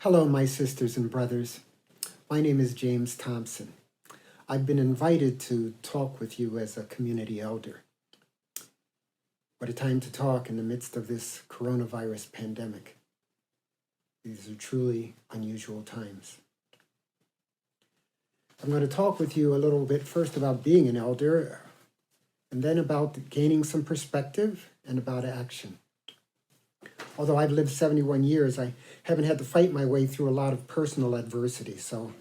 Hello, my sisters and brothers. My name is James Thompson. I've been invited to talk with you as a community elder. What a time to talk in the midst of this coronavirus pandemic. These are truly unusual times. I'm going to talk with you a little bit first about being an elder, and then about gaining some perspective and about action. Although I've lived 71 years, I haven't had to fight my way through a lot of personal adversity, so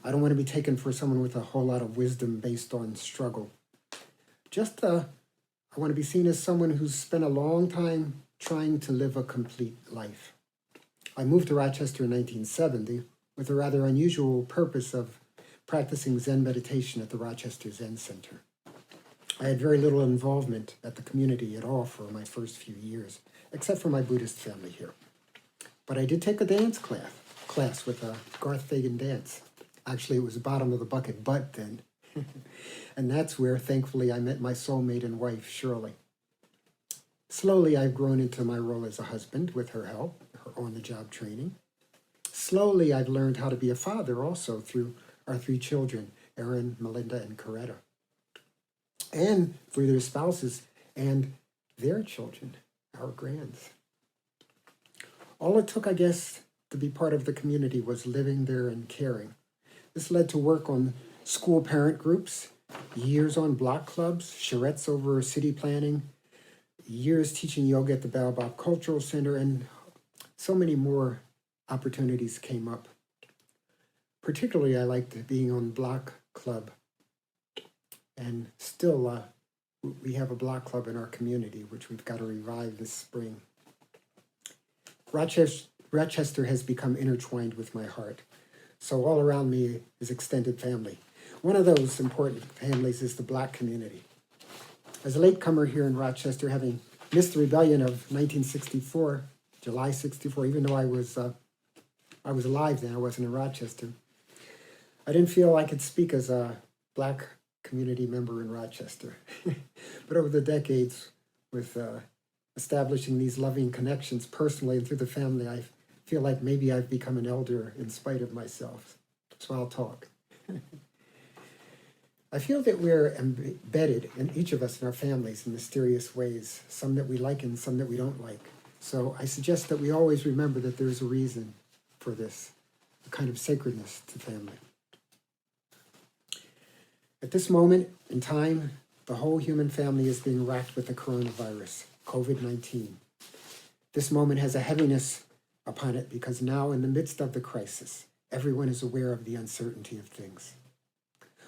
I don't want to be taken for someone with a whole lot of wisdom based on struggle. I want to be seen as someone who's spent a long time trying to live a complete life. I moved to Rochester in 1970 with a rather unusual purpose of practicing Zen meditation at the Rochester Zen Center. I had very little involvement at the community at all for my first few years, except for my Buddhist family here. But I did take a dance class with a Garth Fagan dance. Actually, it was bottom of the bucket butt then. And that's where, thankfully, I met my soulmate and wife, Shirley. Slowly, I've grown into my role as a husband with her help, her on-the-job training. Slowly, I've learned how to be a father also through our 3 children, Erin, Melinda, and Coretta. And for their spouses and their children, our grands. All it took, I guess, to be part of the community was living there and caring. This led to work on school parent groups, years on block clubs, charrettes over city planning, years teaching yoga at the Baobab Cultural Center, and so many more opportunities came up. Particularly, I liked being on block club. And still, we have a block club in our community, which we've got to revive this spring. Rochester has become intertwined with my heart. So all around me is extended family. One of those important families is the Black community. As a latecomer here in Rochester, having missed the rebellion of 1964, July 64, even though I was alive then, I wasn't in Rochester, I didn't feel I could speak as a Black community member in Rochester. But over the decades, with establishing these loving connections personally and through the family, I feel like maybe I've become an elder in spite of myself. So I'll talk. I feel that we're embedded in each of us in our families in mysterious ways, some that we like and some that we don't like. So I suggest that we always remember that there's a reason for this, a kind of sacredness to family. At this moment in time, the whole human family is being racked with the coronavirus, COVID-19. This moment has a heaviness upon it because now, in the midst of the crisis, everyone is aware of the uncertainty of things.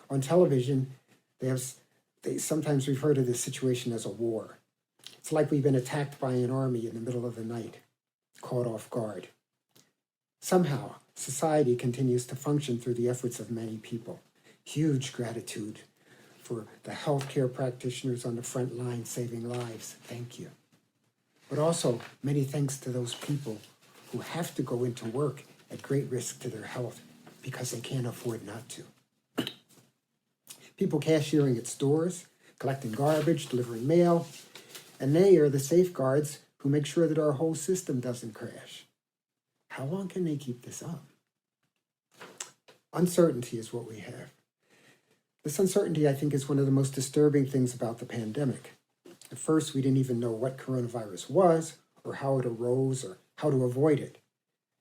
On television, they sometimes refer to this situation as a war. It's like we've been attacked by an army in the middle of the night, caught off guard. Somehow, society continues to function through the efforts of many people. Huge gratitude for the healthcare practitioners on the front line saving lives. Thank you. But also, many thanks to those people who have to go into work at great risk to their health because they can't afford not to. People cashiering at stores, collecting garbage, delivering mail, and they are the safeguards who make sure that our whole system doesn't crash. How long can they keep this up? Uncertainty is what we have. This uncertainty, I think, is one of the most disturbing things about the pandemic. At first, we didn't even know what coronavirus was, or how it arose, or how to avoid it.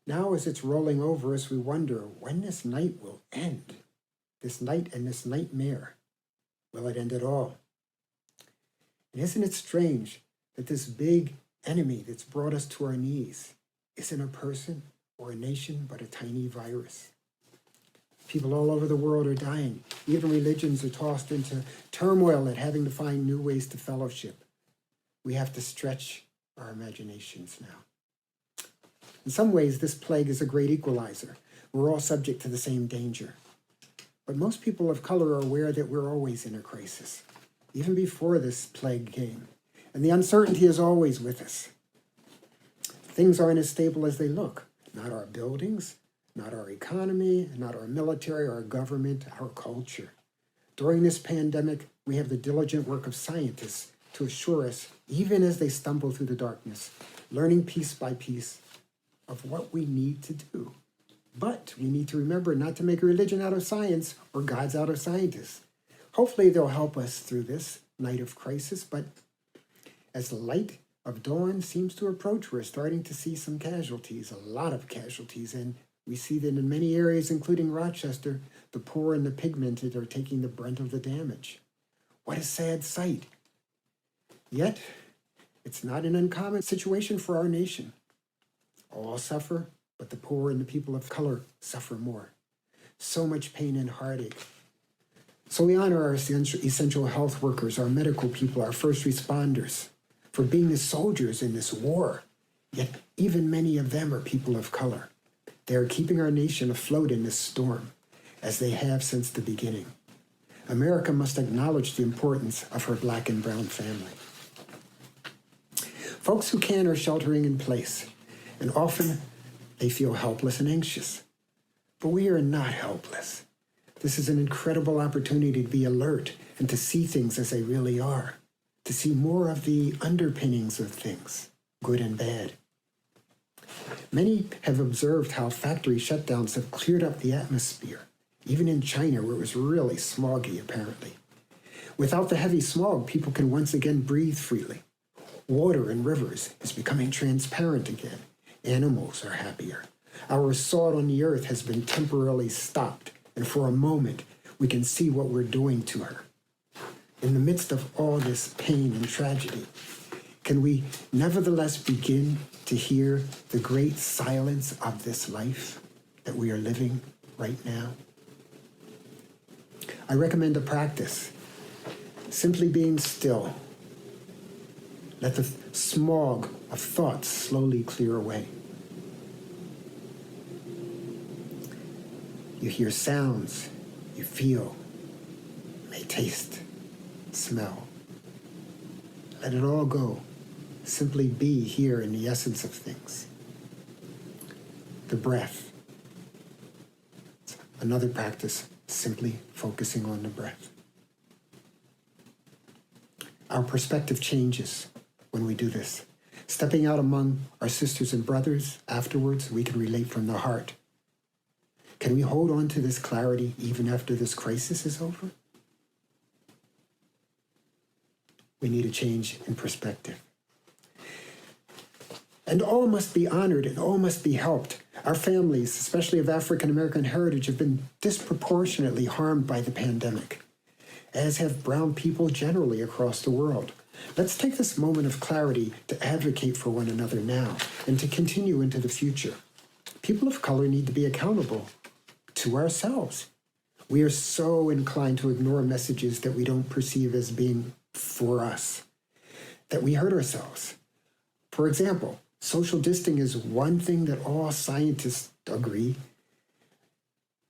Now, as it's rolling over us, we wonder when this night will end. This night and this nightmare. Will it end at all? And isn't it strange that this big enemy that's brought us to our knees isn't a person or a nation, but a tiny virus? People all over the world are dying. Even religions are tossed into turmoil at having to find new ways to fellowship. We have to stretch our imaginations now. In some ways, this plague is a great equalizer. We're all subject to the same danger. But most people of color are aware that we're always in a crisis, even before this plague came. And the uncertainty is always with us. Things aren't as stable as they look. Not our buildings, not our economy, not our military, our government, our culture. During this pandemic, we have the diligent work of scientists to assure us, even as they stumble through the darkness, learning piece by piece of what we need to do But we need to remember not to make a religion out of science or gods out of scientists. Hopefully they'll help us through this night of crisis, but as the light of dawn seems to approach, we're starting to see some casualties, a lot of casualties, and we see that in many areas, including Rochester, the poor and the pigmented are taking the brunt of the damage. What a sad sight. Yet, it's not an uncommon situation for our nation. All suffer, but the poor and the people of color suffer more. So much pain and heartache. So we honor our essential health workers, our medical people, our first responders, for being the soldiers in this war. Yet even many of them are people of color. They are keeping our nation afloat in this storm, as they have since the beginning. America must acknowledge the importance of her Black and brown family. Folks who can are sheltering in place, and often they feel helpless and anxious. But we are not helpless. This is an incredible opportunity to be alert and to see things as they really are, to see more of the underpinnings of things, good and bad. Many have observed how factory shutdowns have cleared up the atmosphere, even in China, where it was really smoggy, apparently. Without the heavy smog, people can once again breathe freely. Water in rivers is becoming transparent again. Animals are happier. Our assault on the earth has been temporarily stopped, and for a moment, we can see what we're doing to her. In the midst of all this pain and tragedy, can we nevertheless begin to hear the great silence of this life that we are living right now? I recommend a practice, simply being still. Let the smog of thoughts slowly clear away. You hear sounds, you feel, may taste, smell. Let it all go. Simply be here in the essence of things. The breath. Another practice, simply focusing on the breath. Our perspective changes when we do this. Stepping out among our sisters and brothers, afterwards we can relate from the heart. Can we hold on to this clarity even after this crisis is over? We need a change in perspective. And all must be honored and all must be helped. Our families, especially of African American heritage, have been disproportionately harmed by the pandemic, as have brown people generally across the world. Let's take this moment of clarity to advocate for one another now and to continue into the future. People of color need to be accountable to ourselves. We are so inclined to ignore messages that we don't perceive as being for us, that we hurt ourselves. For example, social distancing is one thing that all scientists agree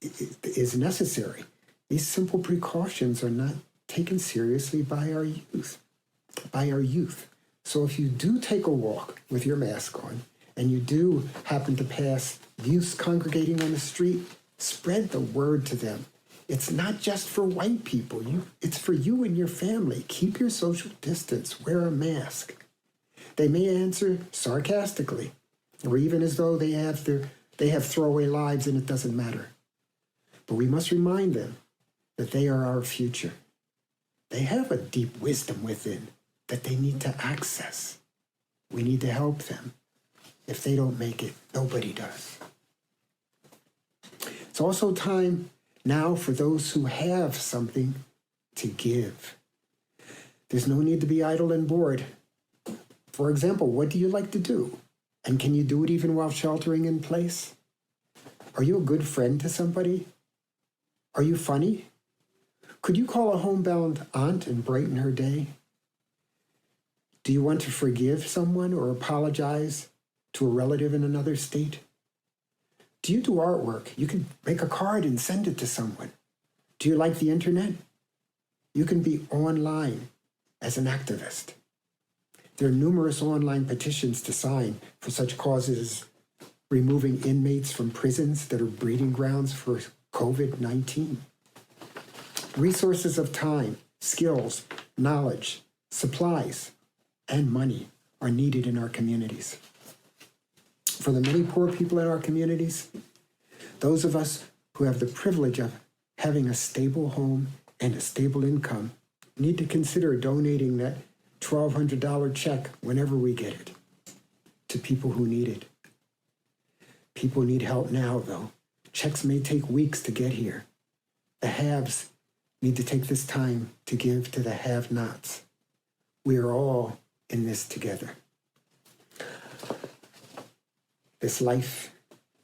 is necessary. These simple precautions are not taken seriously by our youth. So if you do take a walk with your mask on, and you do happen to pass youths congregating on the street, spread the word to them. It's not just for white people. It's for you and your family. Keep your social distance. Wear a mask. They may answer sarcastically, or even as though they have throwaway lives and it doesn't matter. But we must remind them that they are our future. They have a deep wisdom within that they need to access. We need to help them. If they don't make it, nobody does. It's also time now for those who have something to give. There's no need to be idle and bored. For example, what do you like to do? And can you do it even while sheltering in place? Are you a good friend to somebody? Are you funny? Could you call a homebound aunt and brighten her day? Do you want to forgive someone or apologize to a relative in another state? Do you do artwork? You can make a card and send it to someone. Do you like the internet? You can be online as an activist. There are numerous online petitions to sign for such causes as removing inmates from prisons that are breeding grounds for COVID-19. Resources of time, skills, knowledge, supplies, and money are needed in our communities. For the many poor people in our communities, Those of us who have the privilege of having a stable home and a stable income need to consider donating that $1,200 check whenever we get it to people who need it. People need help now, though. Checks may take weeks to get here. The haves need to take this time to give to the have-nots. We are all in this together. This life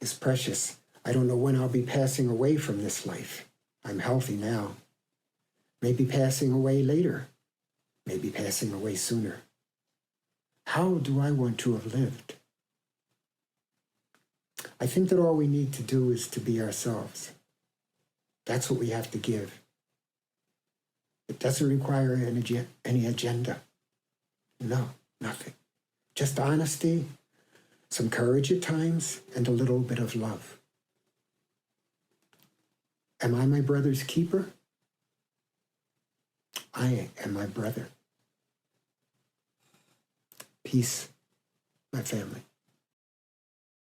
is precious. I don't know when I'll be passing away from this life. I'm healthy now. Maybe passing away later. Maybe passing away sooner. How do I want to have lived? I think that all we need to do is to be ourselves. That's what we have to give. It doesn't require any agenda. No, nothing. Just honesty, some courage at times, and a little bit of love. Am I my brother's keeper? I am my brother. Peace, my family.